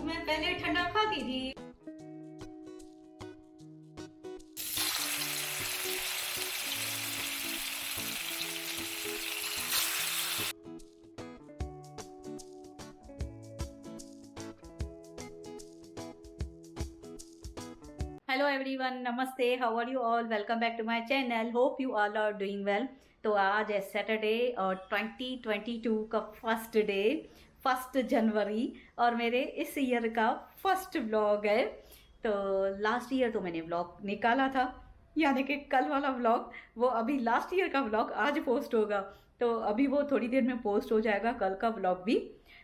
मैं पहले ठंडा खाती थी। हेलो एवरीवन, नमस्ते, how are you all, welcome back to my channel, hope you all are doing well. तो आज है सैटरडे और 2022 का फर्स्ट डे, 1 जनवरी, और मेरे इस ईयर का फर्स्ट व्लॉग है। तो लास्ट ईयर तो मैंने व्लॉग निकाला था, यानी कि कल वाला व्लॉग, वो अभी लास्ट ईयर का व्लॉग आज पोस्ट होगा। तो अभी वो थोड़ी देर में पोस्ट हो जाएगा, कल का व्लॉग भी।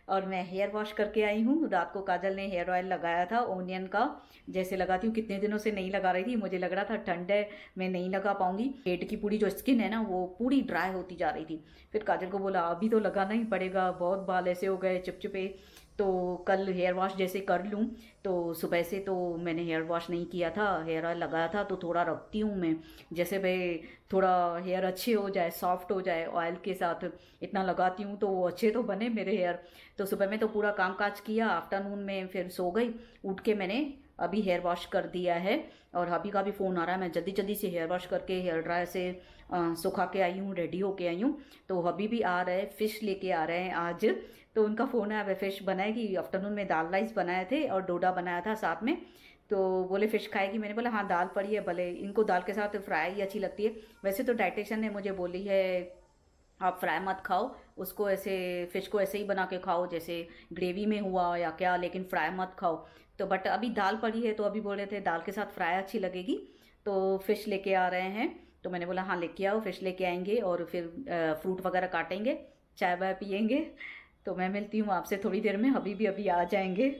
और मैं हेयर वॉश करके आई हूँ। रात को काजल ने हेयर ऑयल लगाया था ओनियन का, जैसे लगाती हूँ, कितने दिनों से नहीं लगा रही थी, मुझे लग रहा था ठंड है मैं नहीं लगा पाऊंगी, पेट की पूरी जो स्किन है ना वो पूरी ड्राई होती जा रही थी। फिर काजल को बोला अभी तो लगाना ही पड़ेगा, बहुत बाल ऐसे हो गए चिपचिपे, तो कल हेयर वॉश जैसे कर लूँ। तो सुबह से तो मैंने हेयर वॉश नहीं किया था, हेयर ऑयल लगाया था, तो थोड़ा रखती हूँ मैं, जैसे भाई थोड़ा हेयर अच्छे हो जाए, सॉफ्ट हो जाए ऑयल के साथ, इतना लगाती हूँ तो वो अच्छे तो बने मेरे हेयर। तो सुबह में तो पूरा काम काज किया, आफ्टरनून में फिर सो गई, उठ के मैंने अभी हेयर वॉश कर दिया है। और हबी का भी फ़ोन आ रहा है, मैं जल्दी जल्दी से हेयर वॉश करके हेयर ड्रायर से सुखा के आई हूँ, रेडी होके आई हूँ। तो हबी भी आ रहे हैं, फ़िश लेके आ रहे हैं आज, तो उनका फ़ोन है, अब फ़िश बनाएगी। आफ्टरनून में दाल राइस बनाए थे और डोडा बनाया था साथ में, तो बोले फ़िश खाएगी। मैंने बोला हाँ दाल पड़ी है, भले इनको दाल के साथ फ्राई ही अच्छी लगती है। वैसे तो डाइटिशियन ने मुझे बोली है आप फ्राई मत खाओ उसको, ऐसे फ़िश को ऐसे ही बना के खाओ जैसे ग्रेवी में हुआ या क्या, लेकिन फ्राई मत खाओ। तो बट अभी दाल पड़ी है, तो अभी बोल रहे थे दाल के साथ फ्राई अच्छी लगेगी, तो फ़िश लेके आ रहे हैं। तो मैंने बोला हाँ लेके आओ, फ़िश लेके आएंगे और फिर फ्रूट वगैरह काटेंगे, चाय वाय पियेंगे। तो मैं मिलती हूँ आपसे थोड़ी देर में, अभी आ जाएंगे।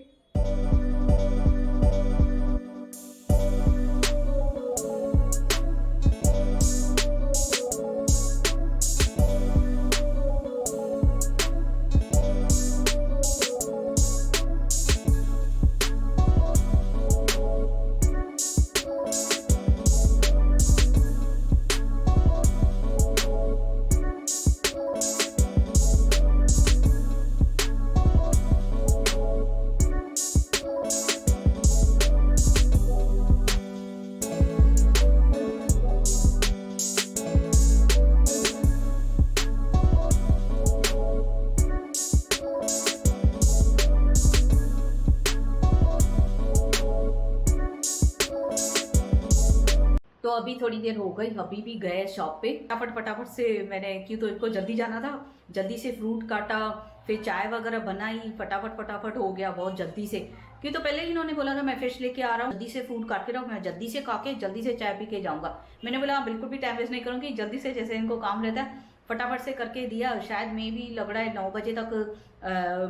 तो अभी थोड़ी देर हो गई, अभी भी गए शॉप पे, फटाफट फटाफट से मैंने, क्यों तो इनको जल्दी जाना था, जल्दी से फ्रूट काटा, फिर चाय वगैरह बनाई, फटाफट फटाफट हो गया बहुत जल्दी से। क्यों तो पहले ही इन्होंने बोला था मैं फिश लेके आ रहा हूँ, जल्दी से फ्रूट काट के रहो, मैं जल्दी से खा के जल्दी से चाय पी के जाऊंगा। मैंने बोला बिल्कुल भी टाइम वेस्ट नहीं करूंगी, जल्दी से, जैसे इनको काम रहता है फटाफट से करके दिया। शायद मे भी लग रहा है 9 बजे तक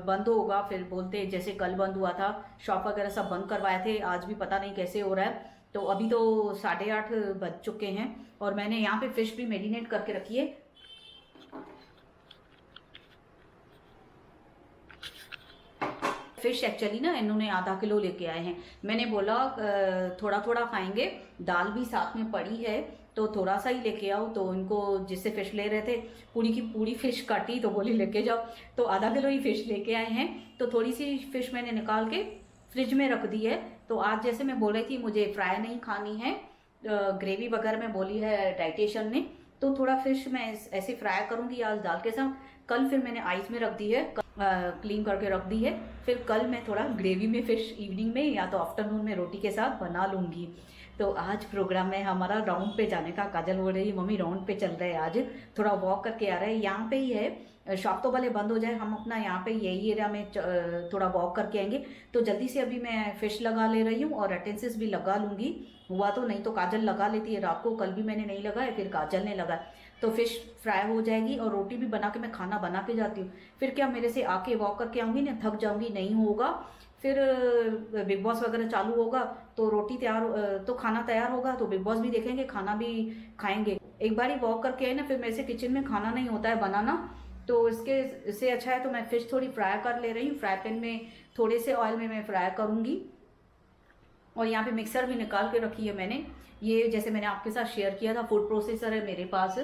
बंद होगा, फिर बोलते जैसे कल बंद हुआ था, शॉप वगैरह सब बंद करवाए थे, आज भी पता नहीं कैसे हो रहा है। तो अभी तो 8:30 बज चुके हैं और मैंने यहाँ पे फिश भी मैरिनेट करके रखी है। फिश एक्चुअली ना इन्होंने आधा किलो लेके आए हैं, मैंने बोला थोड़ा थोड़ा खाएंगे, दाल भी साथ में पड़ी है तो थोड़ा सा ही लेके आओ। तो इनको जिससे फिश ले रहे थे पूरी की पूरी फिश काटी, तो बोली लेके जाओ, तो आधा किलो ही फिश लेके आए हैं। तो थोड़ी सी फिश मैंने निकाल के फ्रिज में रख दी है। तो आज जैसे मैं बोल रही थी मुझे फ्राई नहीं खानी है, ग्रेवी वगैरह में बोली है डाइटिशियन ने, तो थोड़ा फिश मैं ऐसे फ्राई करूंगी आज दाल के साथ। कल फिर मैंने आइस में रख दी है, क्लीन करके रख दी है, फिर कल मैं थोड़ा ग्रेवी में फिश इवनिंग में या तो आफ्टरनून में रोटी के साथ बना लूंगी। तो आज प्रोग्राम है हमारा राउंड पे जाने का। काजल बोल रही है मम्मी राउंड पे चल रहे हैं, आज थोड़ा वॉक करके आ रहे हैं, यहाँ पे ही है, शॉप तो भले बंद हो जाए, हम अपना यहाँ पे यही एरिया में थोड़ा वॉक करके आएंगे। तो जल्दी से अभी मैं फिश लगा ले रही हूँ और अटेंसिस भी लगा लूंगी, हुआ तो, नहीं तो काजल लगा लेती है रात को, कल भी मैंने नहीं लगाया, फिर काजल ने लगाया। तो फिश फ्राई हो जाएगी और रोटी भी बना के मैं खाना बना के जाती हूँ। फिर क्या मेरे से आके वॉक करके आऊंगी ना, थक जाऊंगी, नहीं होगा, फिर बिग बॉस वगैरह चालू होगा तो रोटी तैयार, तो खाना तैयार होगा, तो बिग बॉस भी देखेंगे, खाना भी खाएंगे। एक बार ही वॉक करके आए ना, फिर मेरे से किचन में खाना नहीं होता है बनाना, तो इससे अच्छा है तो मैं फिश थोड़ी फ्राई कर ले रही हूँ, फ्राई पैन में थोड़े से ऑयल में मैं फ्राई करूँगी। और यहाँ पे मिक्सर भी निकाल के रखी है मैंने, ये जैसे मैंने आपके साथ शेयर किया था, फूड प्रोसेसर है मेरे पास,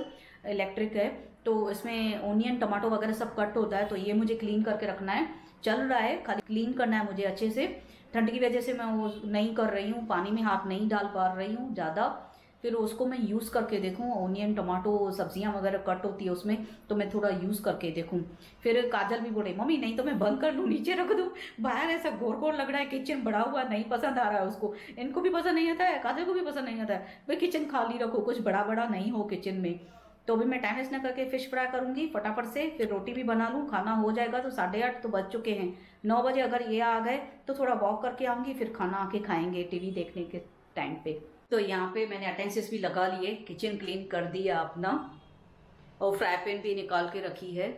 इलेक्ट्रिक है, तो इसमें ओनियन टमाटो वगैरह सब कट होता है, तो ये मुझे क्लीन करके रखना है। चल रहा है, खाली क्लीन करना है मुझे अच्छे से। ठंड की वजह से मैं वो नहीं कर रही हूँ, पानी में हाथ नहीं डाल पा रही हूँ ज़्यादा। फिर उसको मैं यूज़ करके देखूँ, ओनियन टमाटो सब्जियां वगैरह कट होती है उसमें, तो मैं थोड़ा यूज़ करके देखूँ। फिर काजल भी बोले मम्मी नहीं तो मैं बंद कर लूँ, नीचे रख दूँ, बाहर ऐसा घोर घोर लग रहा है, किचन बड़ा हुआ नहीं पसंद आ रहा है उसको, इनको भी पसंद नहीं आता है, काजल को भी पसंद नहीं आता है। भाई किचन खाली रखो, कुछ बड़ा बड़ा नहीं हो किचन में। तो अभी मैं टाइम वेस्ट ना करके फिश फ्राई करूंगी फटाफट से, फिर रोटी भी बना लूँ, खाना हो जाएगा। तो 8:30 तो बज चुके हैं, 9 बजे अगर ये आ गए तो थोड़ा वॉक करके आऊंगी, फिर खाना आके खाएंगे टीवी देखने के टाइम पे। तो यहाँ पे मैंने अटेंसेस भी लगा लिए, किचन क्लीन कर दिया अपना, और फ्राई पैन भी निकाल के रखी है।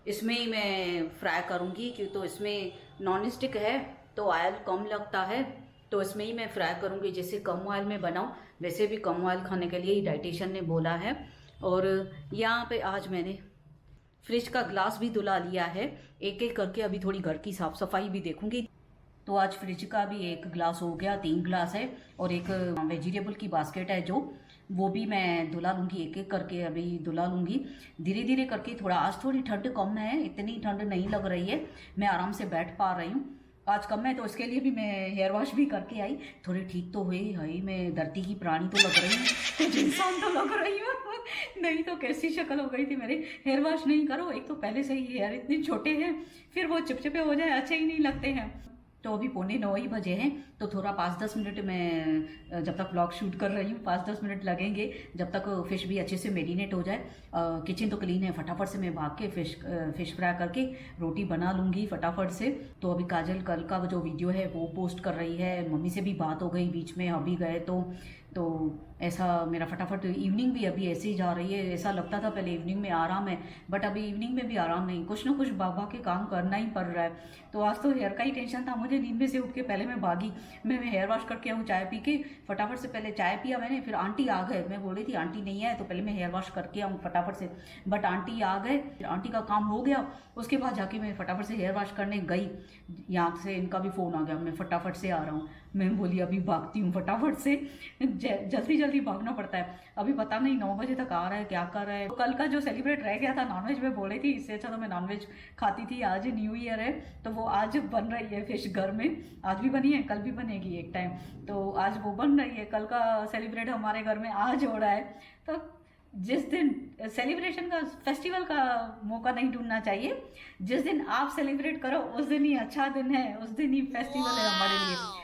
इसमें ही मैं फ्राई करूँगी क्यों, तो इसमें नॉन स्टिक है तो ऑयल कम लगता है, तो इसमें ही मैं फ्राई करूँगी। जैसे कम ऑयल में बनाऊँ, वैसे भी कम ऑयल खाने के लिए ही डाइटिशियन ने बोला है। और यहाँ पे आज मैंने फ्रिज का ग्लास भी धुला लिया है, एक एक करके अभी थोड़ी घर की साफ सफाई भी देखूंगी। तो आज फ्रिज का भी एक ग्लास हो गया, 3 ग्लास है, और एक वेजिटेबल की बास्केट है जो, वो भी मैं धुला लूँगी, एक एक करके अभी धुला लूँगी धीरे धीरे करके। थोड़ा आज थोड़ी ठंड कम है, इतनी ठंड नहीं लग रही है, मैं आराम से बैठ पा रही हूँ। आज कम है तो इसके लिए भी मैं हेयर वॉश भी करके आई, थोड़ी ठीक तो हुई। हाय मैं धरती की प्राणी तो लग रही हूँ, कुछ इंसान तो लग रही हूँ, नहीं तो कैसी शक्ल हो गई थी मेरे। हेयर वॉश नहीं करो, एक तो पहले से ही हेयर इतने छोटे हैं, फिर वो चिपचिपे हो जाए अच्छे ही नहीं लगते हैं। तो अभी 8:45 ही बजे हैं, तो थोड़ा 5-10 मिनट में, जब तक ब्लॉग शूट कर रही हूँ 5-10 मिनट लगेंगे जब तक फिश भी अच्छे से मेरीनेट हो जाए। किचन तो क्लीन है, फटाफट से मैं भाग के फिश फ्राई करके रोटी बना लूँगी फटाफट से। तो अभी काजल कल का जो वीडियो है वो पोस्ट कर रही है, मम्मी से भी बात हो गई बीच में, अभी गए तो ऐसा मेरा फटाफट इवनिंग भी अभी ऐसे ही जा रही है। ऐसा लगता था पहले इवनिंग में आराम है, बट अभी इवनिंग में भी आराम नहीं, कुछ ना कुछ बाबा के काम करना ही पड़ रहा है। तो आज तो हेयर का ही टेंशन था मुझे, नींद में से उठ के पहले मैं भागी, मैं हेयर वॉश करके आऊँ, चाय पी के फटाफट से, पहले चाय पिया मैंने, फिर आंटी आ गए, मैं बोल रही थी आंटी नहीं आए तो पहले मैं हेयर वॉश करके आऊँ फटाफट से, बट आंटी आ गए, आंटी का काम हो गया, उसके बाद जाके मैं फटाफट से हेयर वॉश करने गई। यहाँ से इनका भी फ़ोन आ गया, मैं फटाफट से आ रहा हूँ, मैं बोली अभी भागती हूँ फटाफट से, जल्दी जल्दी भागना पड़ता है। अभी पता नहीं 9 बजे तक आ रहा है, क्या कर रहा है। तो कल का जो सेलिब्रेट रह गया था नॉनवेज में, बोल रही थी इससे अच्छा तो मैं नॉनवेज खाती थी, आज न्यू ईयर है तो वो आज बन रही है फिश घर में, आज भी बनी है, कल भी बनेगी एक टाइम, तो आज वो बन रही है। कल का सेलिब्रेट हमारे घर में आज हो रहा है। तो जिस दिन सेलिब्रेशन का, फेस्टिवल का मौका नहीं ढूंढना चाहिए, जिस दिन आप सेलिब्रेट करो उस दिन ही अच्छा दिन है, उस दिन ही फेस्टिवल है हमारे लिए।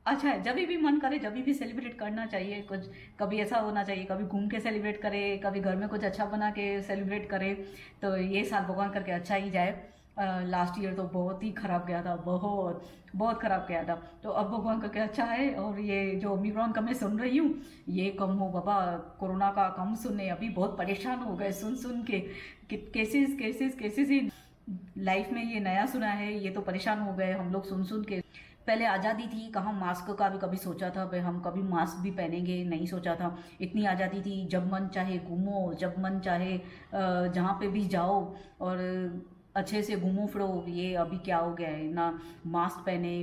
अच्छा है, जब भी मन करे जब भी सेलिब्रेट करना चाहिए। कुछ कभी ऐसा होना चाहिए, कभी घूम के सेलिब्रेट करे, कभी घर में कुछ अच्छा बना के सेलिब्रेट करे। तो ये साल भगवान करके अच्छा ही जाए। लास्ट ईयर तो बहुत ही ख़राब गया था, बहुत बहुत ख़राब गया था, तो अब भगवान करके अच्छा है। और ये जो ओमिक्रॉन का मैं सुन रही हूँ, ये कम हो बाबा, कोरोना का कम सुने, अभी बहुत परेशान हो गए सुन के, केसेस ही लाइफ में ये नया सुना है, ये तो परेशान हो गए हम लोग सुन के। पहले आज़ादी थी, कहाँ मास्क का भी कभी सोचा था भाई हम कभी मास्क भी पहनेंगे, नहीं सोचा था। इतनी आज़ादी थी, जब मन चाहे घूमो, जब मन चाहे जहाँ पे भी जाओ और अच्छे से घूमो फिरो। ये अभी क्या हो गया है ना, मास्क पहने।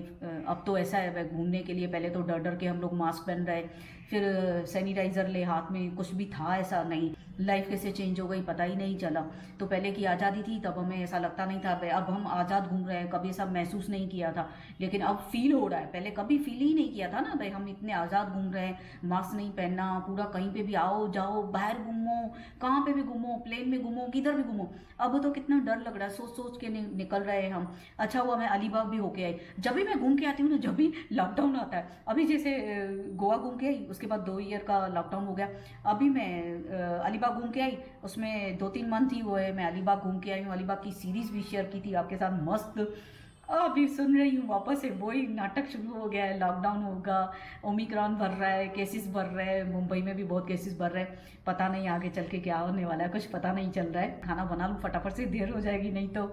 अब तो ऐसा है भाई, घूमने के लिए पहले तो डर डर के हम लोग मास्क पहन रहे, फिर सैनिटाइज़र ले हाथ में, कुछ भी था ऐसा नहीं। लाइफ कैसे चेंज हो गई पता ही नहीं चला। तो पहले की आज़ादी थी तब हमें ऐसा लगता नहीं था, अब हम आज़ाद घूम रहे हैं, कभी ऐसा महसूस नहीं किया था, लेकिन अब फील हो रहा है। पहले कभी फील ही नहीं किया था ना भाई, हम इतने आज़ाद घूम रहे हैं, मास्क नहीं पहनना, पूरा कहीं पे भी आओ जाओ, बाहर घूमो, कहाँ पे भी घूमो, प्लेन में घूमो, किधर भी घूमो। अब तो कितना डर लग रहा है, सोच सोच के निकल रहे हैं हम। अच्छा हुआ मैं अलीबाग भी होके आई, जब भी मैं घूम के आती हूँ ना, जब भी लॉकडाउन आता है, अभी जैसे गोवा घूम के आई, उसके बाद 2 ईयर का लॉकडाउन हो गया, अभी मैं अलीबाग घूम के आई, उसमें 2-3 मंथ ही हुए मैं अलीबाग घूम के आई हूँ। अलीबाग की सीरीज भी शेयर की थी आपके साथ, मस्त। अभी सुन रही हूँ वापस से वही नाटक शुरू हो गया है, लॉकडाउन होगा, ओमिक्रॉन बढ़ रहा है, केसेस बढ़ रहे हैं, मुंबई में भी बहुत केसेस बढ़ रहे हैं, पता नहीं आगे चल के क्या होने वाला है, कुछ पता नहीं चल रहा है। खाना बना लूँ फटाफट से, देर हो जाएगी नहीं तो।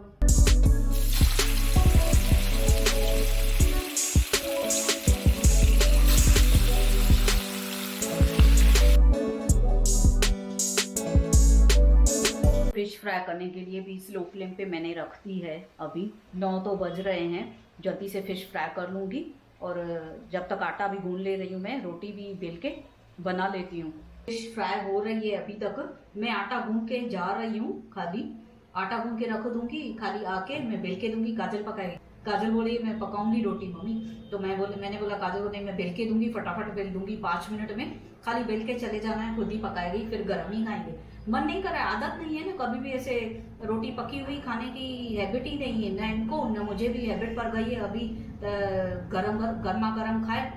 फिश फ्राई करने के लिए भी स्लो फ्लेम पे मैंने रख दी है। अभी 9 तो बज रहे हैं, जल्दी से फिश फ्राई कर लूँगी, और जब तक आटा भी गूंद ले रही हूँ, मैं रोटी भी बेल के बना लेती हूँ। फिश फ्राई हो रही है अभी तक, मैं आटा गूंद के जा रही हूँ खाली, आटा गूंद के रख दूंगी, खाली आके मैं बेल के दूंगी। काजल पकाएगी, काजल बोली मैं पकाऊंगी रोटी मम्मी, तो मैंने बोला काजल को नहीं, मैं बेल के दूंगी, फटाफट बेल दूंगी 5 मिनट में, खाली बेल के चले जाना है, खुद ही पकाएगी, फिर गर्म ही खाएंगे। मन नहीं कर रहा, आदत नहीं है ना कभी भी ऐसे रोटी पकी हुई खाने की, हैबिट ही नहीं है ना इनको ना मुझे भी हैबिट पड़ गई है। अभी गर्मा गर्म खाए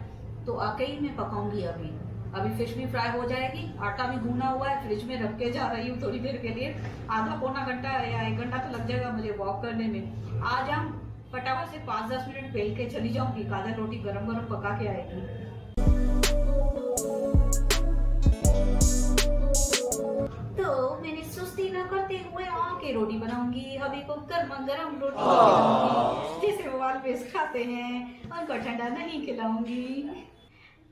तो आके ही मैं पकाऊंगी। अभी फिश भी फ्राई हो जाएगी, आटा भी गूंना हुआ है, फ्रिज में रख के जा रही हूँ थोड़ी देर के लिए, आधा पौना घंटा या 1 घंटा तो लग जाएगा मुझे वॉक करने में। आज हम फटाफट से 5-10 मिनट बेल के चली जाऊंगी, काजल रोटी गरम गरम पका के आएगी। तो मैंने सुस्ती न करते हुए आके रोटी बनाऊंगी, अभी को गर्मा गर्म रोटी खिलाऊंगी, जैसे वो ऑलवेज खाते हैं, उनको ठंडा नहीं खिलाऊंगी।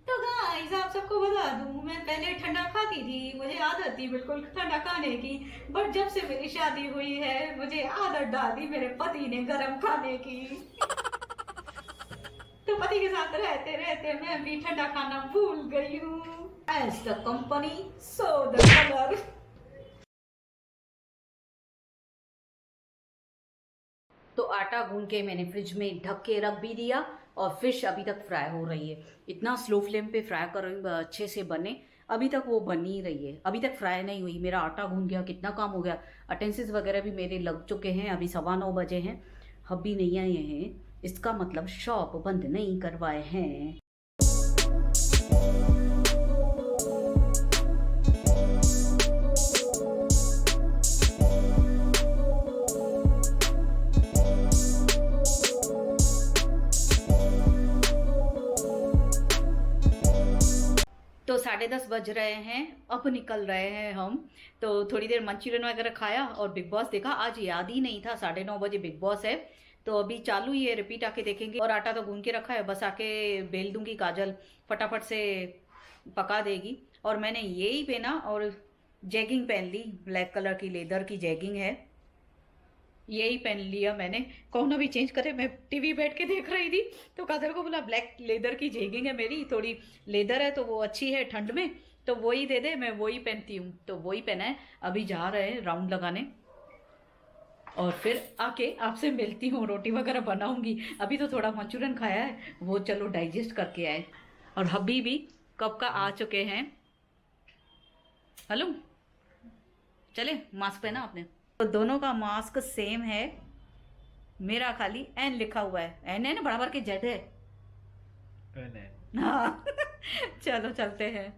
तो गाइस आप सबको बता दूं, मैं पहले ठंडा खाती थी, मुझे आदत थी बिल्कुल ठंडा खाने की, बट जब से मेरी शादी हुई है मुझे आदत डाल दी मेरे पति ने गरम खाने की। तो पति के साथ रहते रहते मैं भी ठंडा खाना भूल गई हूँ। As the company so the colour. तो आटा गूंद के मैंने फ्रिज में ढक के रख भी दिया, और फिश अभी तक फ्राई हो रही है। इतना स्लो फ्लेम पे फ्राई कर अच्छे से बने, अभी तक वो बन ही रही है, अभी तक फ्राई नहीं हुई। मेरा आटा गूंद गया, कितना काम हो गया, अटेंसिस वगैरह भी मेरे लग चुके हैं। अभी 9:15 बजे हैं, हब्बी नहीं आए हैं, इसका मतलब शॉप बंद नहीं करवाए हैं। तो 10:30 बज रहे हैं, अब निकल रहे हैं हम। तो थोड़ी देर मंचूरियन वगैरह खाया और बिग बॉस देखा, आज याद ही नहीं था 9:30 बजे बिग बॉस है। तो अभी चालू ही है, रिपीट आके देखेंगे। और आटा तो गूंद के रखा है, बस आके बेल दूंगी, काजल फटाफट से पका देगी। और मैंने यही पहना और जैगिंग पहन ली, ब्लैक कलर की लेदर की जैगिंग है, यही पहन लिया मैंने। कौन अभी चेंज करे, मैं टीवी बैठ के देख रही थी तो काजल को बोला ब्लैक लेदर की जैगिंग है मेरी, थोड़ी लेदर है तो वो अच्छी है ठंड में, तो वही दे दे, मैं वही पहनती हूँ, तो वही पहना है। अभी जा रहे हैं राउंड लगाने और फिर आके आपसे मिलती हूँ, रोटी वगैरह बनाऊंगी। अभी तो थोड़ा मंचूरियन खाया है, वो चलो डाइजेस्ट करके आए। और हब्बी भी कब का आ चुके हैं। हेलो, चले, मास्क पहना आपने? तो दोनों का मास्क सेम है, मेरा खाली एन लिखा हुआ है, एन है ना, बराबर के जेड है। हाँ चलो चलते हैं।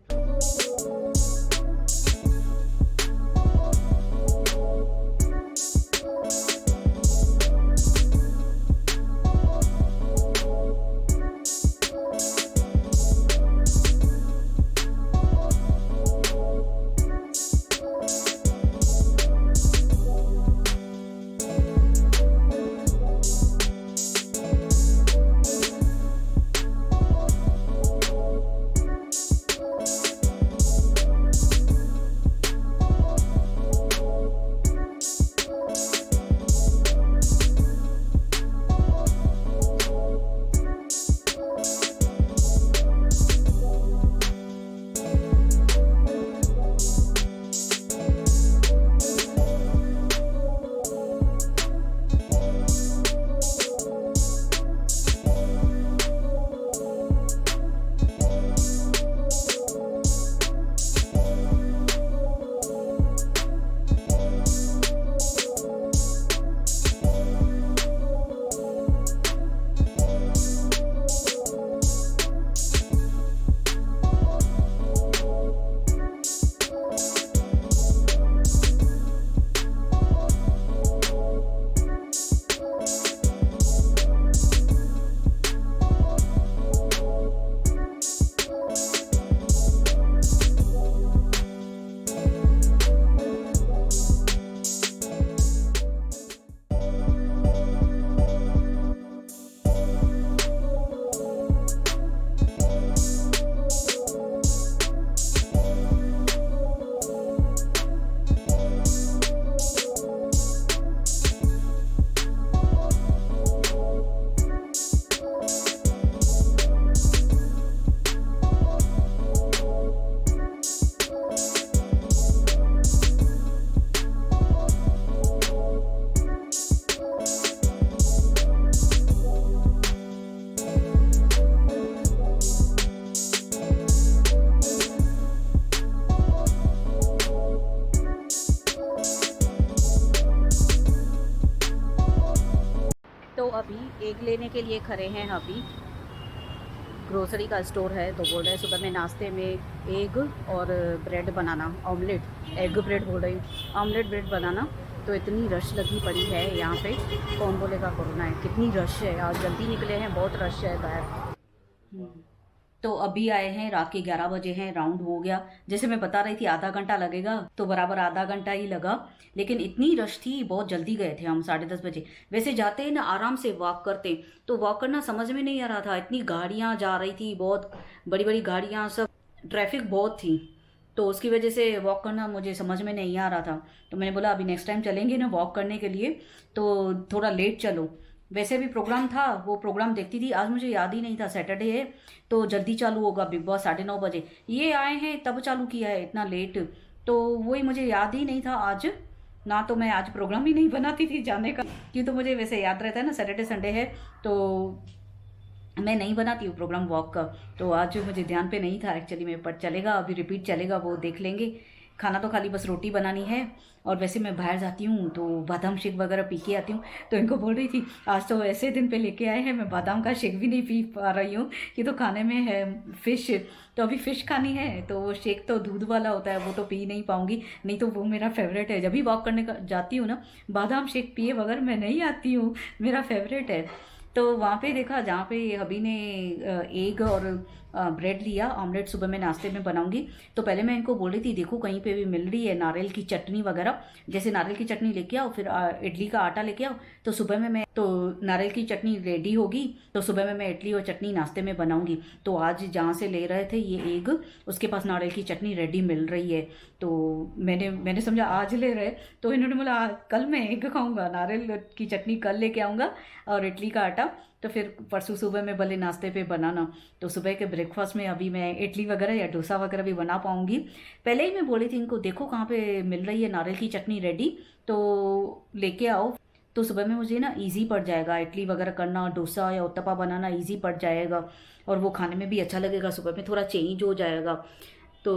तो अभी एग लेने के लिए खड़े हैं। अभी ग्रोसरी का स्टोर है तो बोल रहे हैं सुबह में नाश्ते में एग और ब्रेड बनाना, ऑमलेट, एग ब्रेड बोल रही हूँ, ऑमलेट ब्रेड बनाना। तो इतनी रश लगी पड़ी है यहाँ पे, कौन बोलेगा कोरोना है, कितनी रश है। आज जल्दी निकले हैं, बहुत रश है बाहर। तो अभी आए हैं, रात के 11 बजे हैं, राउंड हो गया। जैसे मैं बता रही थी आधा घंटा लगेगा, तो बराबर आधा घंटा ही लगा। लेकिन इतनी रश थी, बहुत जल्दी गए थे हम 10:30 बजे। वैसे जाते हैं ना आराम से वॉक करते, तो वॉक करना समझ में नहीं आ रहा था, इतनी गाड़ियां जा रही थी, बहुत बड़ी बड़ी गाड़ियां, सब ट्रैफिक बहुत थी। तो उसकी वजह से वॉक करना मुझे समझ में नहीं आ रहा था। तो मैंने बोला अभी नेक्स्ट टाइम चलेंगे ना वॉक करने के लिए तो थोड़ा लेट चलो। वैसे भी प्रोग्राम था, वो प्रोग्राम देखती थी। आज मुझे याद ही नहीं था सैटरडे है तो जल्दी चालू होगा बिग बॉस 9:30 बजे। ये आए हैं तब चालू किया है इतना लेट, तो वही मुझे याद ही नहीं था आज। ना तो मैं आज प्रोग्राम ही नहीं बनाती थी जाने का, क्यों तो मुझे वैसे याद रहता है ना सैटरडे संडे है तो मैं नहीं बनाती हूँ प्रोग्राम वॉक का। तो आज मुझे ध्यान पे नहीं था एक्चुअली में, पर चलेगा, अभी रिपीट चलेगा, वो देख लेंगे। खाना तो खाली बस रोटी बनानी है। और वैसे मैं बाहर जाती हूँ तो बादाम शेक वगैरह पी के आती हूँ। तो इनको बोल रही थी आज तो ऐसे दिन पे लेके आए हैं, मैं बादाम का शेक भी नहीं पी पा रही हूँ, कि तो खाने में है फिश, तो अभी फिश खानी है तो शेक तो दूध वाला होता है, वो तो पी नहीं पाऊंगी। नहीं तो वो मेरा फेवरेट है, जब भी वॉक करने का जाती हूँ ना, बादाम शेक पिए बगैर मैं नहीं आती हूँ, मेरा फेवरेट है। तो वहाँ पे देखा जहाँ पे अभी ने एग और ब्रेड लिया, ऑमलेट सुबह में नाश्ते में बनाऊंगी। तो पहले मैं इनको बोल रही थी देखो कहीं पे भी मिल रही है नारियल की चटनी वगैरह, जैसे नारियल की चटनी लेके आओ, फिर इडली का आटा लेके आओ, तो सुबह में मैं तो नारियल की चटनी रेडी होगी, तो सुबह में मैं इडली और चटनी नाश्ते में बनाऊंगी। तो आज जहाँ से ले रहे थे ये एग, उसके पास नारियल की चटनी रेडी मिल रही है। तो मैंने मैंने समझा आज ले रहे, तो इन्होंने बोला कल मैं एग खाऊंगा, नारियल की चटनी कल लेके आऊँगा और इडली का आटा तो फिर परसों सुबह में भले नाश्ते पे बनाना। तो सुबह के ब्रेकफास्ट में अभी मैं इडली वगैरह या डोसा वगैरह भी बना पाऊंगी। पहले ही मैं बोली थी इनको देखो कहाँ पे मिल रही है नारियल की चटनी रेडी, तो लेके आओ। तो सुबह में मुझे ना इजी पड़ जाएगा, इडली वगैरह करना, डोसा या उत्तपा बनाना इजी पड़ जाएगा, और वो खाने में भी अच्छा लगेगा, सुबह में थोड़ा चेंज हो जाएगा। तो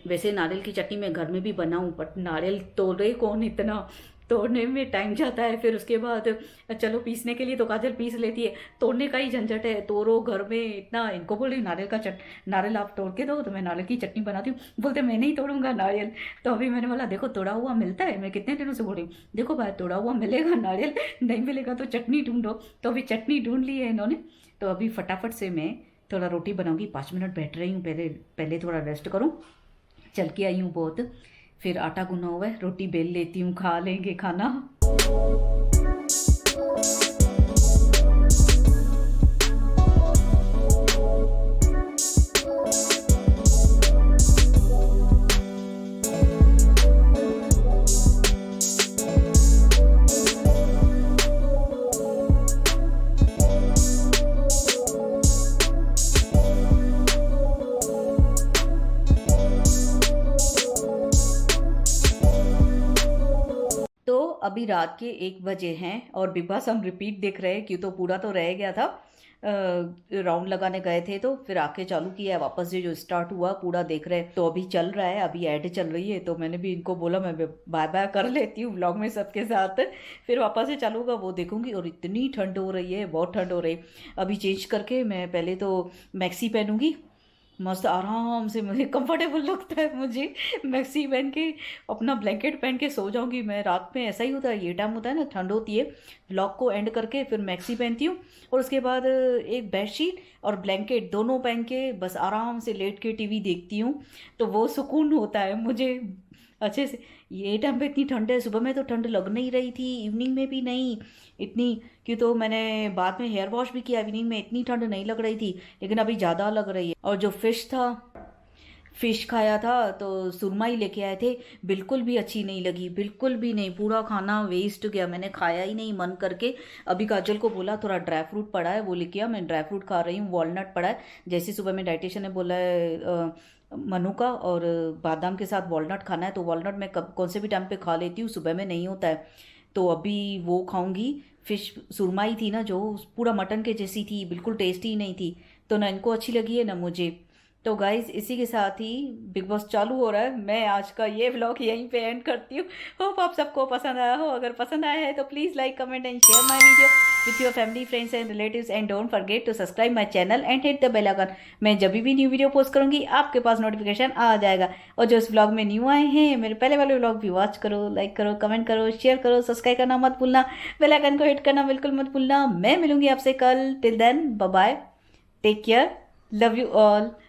वैसे नारियल की चटनी मैं घर में भी बनाऊं, बट नारियल तोड़े कौन, इतना तोड़ने में टाइम जाता है। फिर उसके बाद चलो पीसने के लिए तो काजल पीस लेती है, तोड़ने का ही झंझट है, तोड़ो घर में इतना। इनको बोल रही नारियल का नारियल आप तोड़ के दो तो मैं नारियल की चटनी बनाती हूँ, बोलते मैं नहीं तोड़ूंगा नारियल। तो अभी मैंने बोला देखो तोड़ा हुआ मिलता है, मैं कितने दिनों से बोल रही हूँ देखो भाई तोड़ा हुआ मिलेगा नारियल, नहीं मिलेगा तो चटनी ढूंढो। तो अभी चटनी ढूंढ ली है इन्होंने। तो अभी फटाफट से मैं थोड़ा रोटी बनाऊंगी, 5 मिनट बैठ रही हूँ, पहले पहले थोड़ा रेस्ट करूँ, चल के आई हूँ बहुत। फिर आटा गुना हुआ है, रोटी बेल लेती हूँ, खा लेंगे खाना। तो अभी रात के 1 बजे हैं और बिग बॉस हम रिपीट देख रहे हैं, क्यों तो पूरा तो रह गया था, राउंड लगाने गए थे तो फिर आके चालू किया है वापस से, जो स्टार्ट हुआ पूरा देख रहे हैं। तो अभी चल रहा है, अभी ऐड चल रही है, तो मैंने भी इनको बोला मैं बाय बाय कर लेती हूँ व्लॉग में सबके साथ, फिर वापस से चालू होगा वो देखूंगी। और इतनी ठंड हो रही है, बहुत ठंड हो रही है। अभी चेंज करके मैं पहले तो मैक्सी पहनूंगी, मस्त आराम से, मुझे कंफर्टेबल लगता है मुझे मैक्सी पहन के, अपना ब्लैंकेट पहन के सो जाऊंगी मैं। रात में ऐसा ही होता है, ये टाइम होता है ना, ठंड होती है, व्लॉग को एंड करके फिर मैक्सी पहनती हूँ, और उसके बाद एक बेडशीट और ब्लैंकेट दोनों पहन के बस आराम से लेट के टीवी देखती हूँ। तो वो सुकून होता है मुझे अच्छे से। ये टाइम पे इतनी ठंड है, सुबह में तो ठंड लग नहीं रही थी, इवनिंग में भी नहीं इतनी, क्यों तो मैंने बाद में हेयर वॉश भी किया, इवनिंग में इतनी ठंड नहीं लग रही थी, लेकिन अभी ज़्यादा लग रही है। और जो फिश था, फिश खाया था तो सुरमा ही लेके आए थे, बिल्कुल भी अच्छी नहीं लगी, बिल्कुल भी नहीं, पूरा खाना वेस्ट गया, मैंने खाया ही नहीं मन करके। अभी काजल को बोला थोड़ा ड्राई फ्रूट पड़ा है वो लेके आ, मैं ड्राई फ्रूट खा रही हूँ, वॉलनट पड़ा है, जैसे सुबह में डाइटिशियन ने बोला है मनु का, और बादाम के साथ वॉलनट खाना है, तो वॉलनट मैं कब कौन से भी टाइम पे खा लेती हूँ, सुबह में नहीं होता है। तो अभी वो खाऊंगी। फिश सुरमाई थी ना, जो पूरा मटन के जैसी थी, बिल्कुल टेस्टी ही नहीं थी, तो ना इनको अच्छी लगी है ना मुझे। तो गाइज इसी के साथ ही बिग बॉस चालू हो रहा है। मैं आज का ये व्लॉग यहीं पे एंड करती हूँ। होप आप सबको पसंद आया हो। अगर पसंद आया है तो please like comment and share my video with your family friends and relatives and don't forget to subscribe my channel and hit the bell icon. मैं जब भी न्यू वीडियो पोस्ट करूँगी आपके पास नोटिफिकेशन आ जाएगा। और जो इस व्लॉग में न्यू आए हैं मेरे पहले वाले व्लॉग भी वॉच करो, लाइक करो, कमेंट करो, शेयर करो, सब्सक्राइब करना मत भूलना, बेल आइकन को हिट करना बिल्कुल मत भूलना। मैं मिलूंगी आपसे कल। Till then bye bye, take care, love you all.